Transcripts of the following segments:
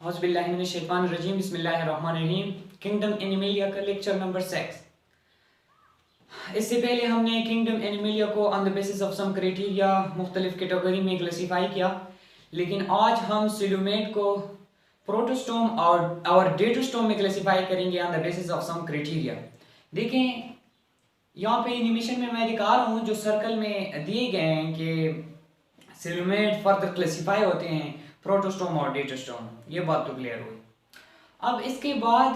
औज़ुबिल्लाहिमिनश्शैतानिर्रजीम बिस्मिल्लाहिर्रहमानिर्रहीम। Kingdom Animalia का lecture number 6। इससे पहले हमने किंगडम एनिमेलिया को on the basis of some criteria मुख्तलिफ कैटेगरी में क्लासीफाई किया, लेकिन आज हम सिलुमेट को प्रोटोस्टोम और डेटोस्टोम में क्लासीफाई करेंगे on the basis of some criteria. देखें यहाँ पे एनिमेशन में मैं दिखा रहा हूँ जो सर्कल में दिए गए हैं कि सिलुमेट फर्दर क्लासीफाई होते हैं प्रोटोस्टोम और डेटोस्टोम। ये बात तो क्लियर हुई। अब इसके बाद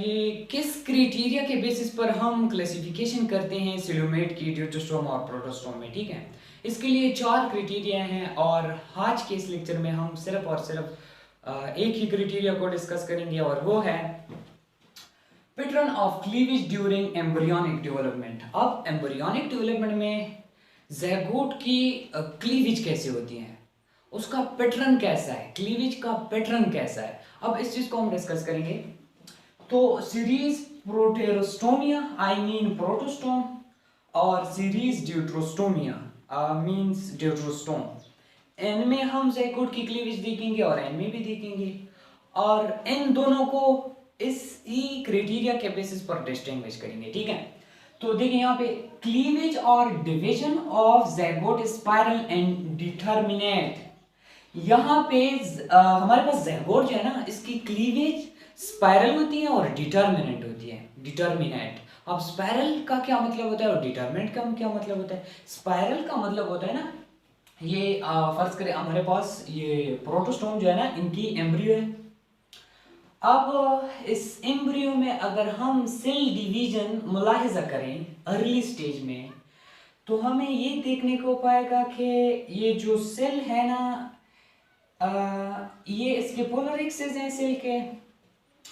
ये किस क्राइटेरिया के बेसिस पर हम क्लासिफिकेशन करते हैं सिलुमेट की डेटोस्टोम और प्रोटोस्टोम में, ठीक है। इसके लिए 4 क्राइटेरिया हैं और आज के इस लेक्चर में हम सिर्फ और सिर्फ एक ही क्राइटेरिया को डिस्कस करेंगे और वो है pattern of cleavage during embryonic development. अब एम्ब्रियोनिक डेवलपमेंट में ज़ैगोट की क्लीवेज कैसे होती है, उसका पैटर्न कैसा है, क्लीवेज का पैटर्न कैसा है। अब इस चीज को हम डिस्कस करेंगे। तो सीरीज प्रोटेरोस्टोमिया आई मीन प्रोटोस्टोम और सीरीज ड्यूट्रोस्टोमिया मींस ड्यूट्रोस्टोम, इनमें हम ज़ैगोट की क्लीवेज देखेंगे और इनमें भी देखेंगे और इन दोनों को इस ही क्राइटेरिया के बेसिस पर डिस्टिंग्विश करेंगे, ठीक है। तो देखिए यहाँ पे क्लीवेज और division of zygote spiral and determinate. यहाँ पे हमारे पास ज़ैगोट जो है ना, इसकी क्लीवेज स्पाइरल होती है और डिटरमिनेंट होती है, डिटरमिनेंट। अब स्पाइरल का क्या मतलब होता है और डिटरमिनेंट का क्या मतलब होता है। स्पाइरल का मतलब होता है ना, ये फर्ज करें हमारे पास ये प्रोटोस्टोम जो है ना, इनकी एम्ब्रियो है। अब इस एम्ब्रियो में अगर हम सेल डिवीजन मुलाहिजा करें अर्ली स्टेज में, तो हमें ये देखने को पाएगा कि ये जो सेल है ना, ये इसके पोलर एक्सिस हैं सेल के।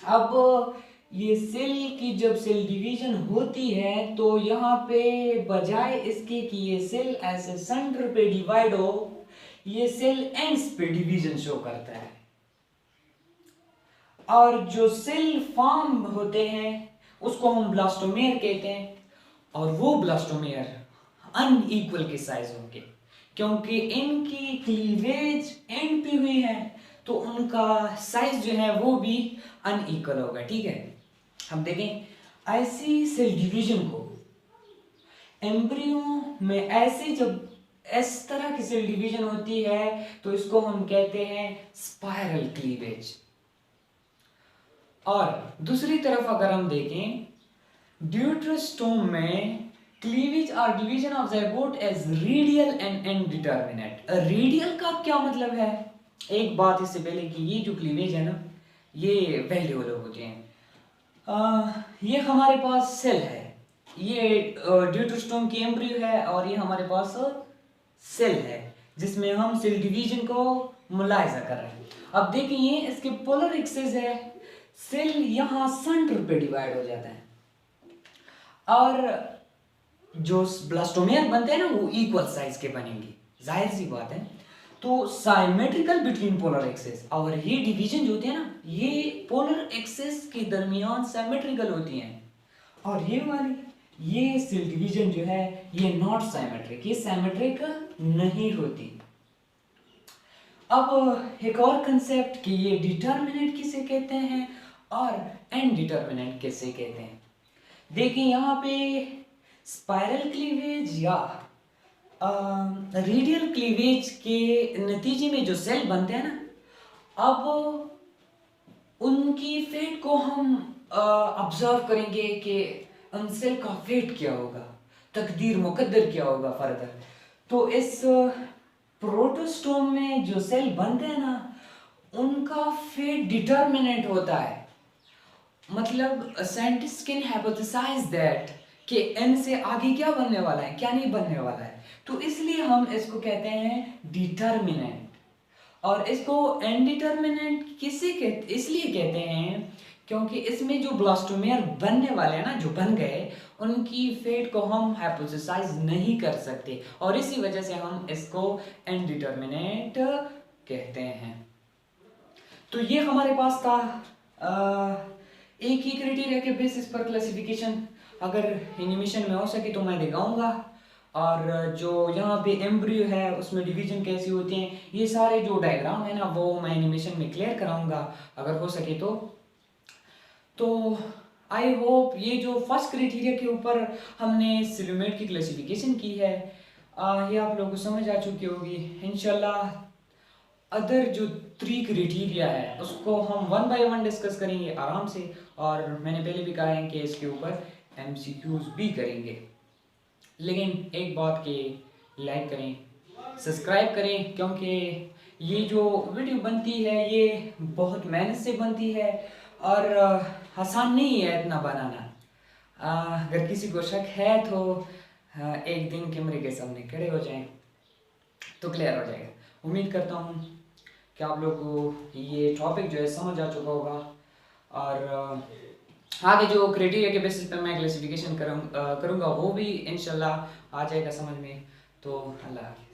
अब ये सेल की जब सेल डिवीजन होती है तो यहाँ पे बजाय इसके कि ये सेल ऐसे सेंटर पे डिवाइड हो, ये सेल एंड्स पे डिवीजन शो करता है। और जो सेल फॉर्म होते हैं उसको हम ब्लास्टोमेयर कहते हैं, और वो ब्लास्टोमेयर अनइक्वल के साइज होंगे क्योंकि इनकी क्लीवेज एंड पे हुई है, तो उनका साइज जो है वो भी अनइक्वल होगा, ठीक है। हम देखें ऐसी सेल डिवीजन को एम्ब्रियो में, ऐसे जब इस तरह की सेल डिवीजन होती है तो इसको हम कहते हैं स्पाइरल क्लीवेज। और दूसरी तरफ अगर हम देखें ड्यूट्रोस्टोम में क्लीवेज और division of zygote as radial and indeterminate. Radial का क्या मतलब है, एक बात इससे पहले कि ये जो क्लीवेज है ना, ये वेल डेवलप होते हैं। ये हमारे पास सेल है, ये ड्यूट्रोस्टोम की एम्ब्रियो है और ये हमारे पास सेल है जिसमें हम सेल डिवीजन को मुलाहिजा कर रहे हैं। अब देखिए इसके पोलर एक्सिस है, सेल यहाँ सेंटर पे डिवाइड हो जाता है और जो ब्लास्टोमेयर बनते हैं ना वो इक्वल साइज के बनेंगे, जाहिर सी बात है। तो साइमेट्रिकल बिटवीन पोलर एक्सिस, और ये डिवीजन जो होती है ना, ये पोलर एक्सिस के दरमियान साइमेट्रिकल होती हैं, और ये वाली ये सेल डिवीजन जो है ये नॉट साइमेट्रिक, ये साइमेट्रिक नहीं होती। अब एक और कंसेप्ट कि ये डिटरमिनेंट किसे कहते हैं और इनडिटरमिनेंट किसे कहते हैं। देखिए यहाँ पे स्पाइरल क्लीवेज या रेडियल क्लीवेज के नतीजे में जो सेल बनते हैं ना, अब उनकी फेट को हम ऑब्जर्व करेंगे कि उन सेल का फेट क्या होगा, तकदीर मुकद्दर क्या होगा फर्दर। तो इस प्रोटोस्टोम में जो सेल बनते हैं ना, उनका फेट डिटरमिनेंट होता है। मतलब साइंटिस्ट कैन हाइपोथेसाइज दैट कि इनसे आगे क्या बनने वाला है, क्या नहीं बनने वाला है। तो इसलिए हम इसको कहते हैं डिटरमिनेंट, और इसको इनडिटरमिनेंट किसे कहते, इसलिए कहते हैं क्योंकि इसमें जो ब्लास्टोमेयर बनने वाले हैं ना, जो बन गए, उनकी फेट को हम हाइपोथेसाइज नहीं कर सकते और इसी वजह से हम इसको इनडिटरमिनेंट कहते हैं। तो ये हमारे पास था एक ही क्राइटेरिया के बेसिस पर क्लासिफिकेशन। अगर एनिमेशन में हो सके तो मैं दिखाऊंगा, और जो यहाँ पे एम्ब्रियो है उसमें डिवीजन कैसी होती हैं, ये सारे जो डायग्राम है ना वो मैं एनिमेशन में क्लियर कराऊंगा अगर हो सके तो आई होप ये जो फर्स्ट क्राइटेरिया के ऊपर हमने सिलोमेट की क्लासिफिकेशन की है ये आप लोगों को समझ आ चुकी होगी। इंशाल्लाह अदर जो 3 क्राइटेरिया है उसको हम 1 बाय 1 डिस्कस करेंगे आराम से, और मैंने पहले भी कहा है कि इसके ऊपर एमसीक्यूज भी करेंगे। लेकिन एक बात के लाइक करें, सब्सक्राइब करें, क्योंकि ये जो वीडियो बनती है ये बहुत मेहनत से बनती है और आसान नहीं है इतना बनाना। अगर किसी को शक है तो एक दिन कैमरे के सामने खड़े हो जाएं तो क्लियर हो जाएगा। उम्मीद करता हूँ कि आप लोगों को ये टॉपिक जो है समझ आ चुका होगा, और आगे जो क्राइटेरिया के बेसिस पे मैं क्लासिफिकेशन करूँगा वो भी इंशाल्लाह आ जाएगा समझ में। तो अल्लाह हाफ़िज़।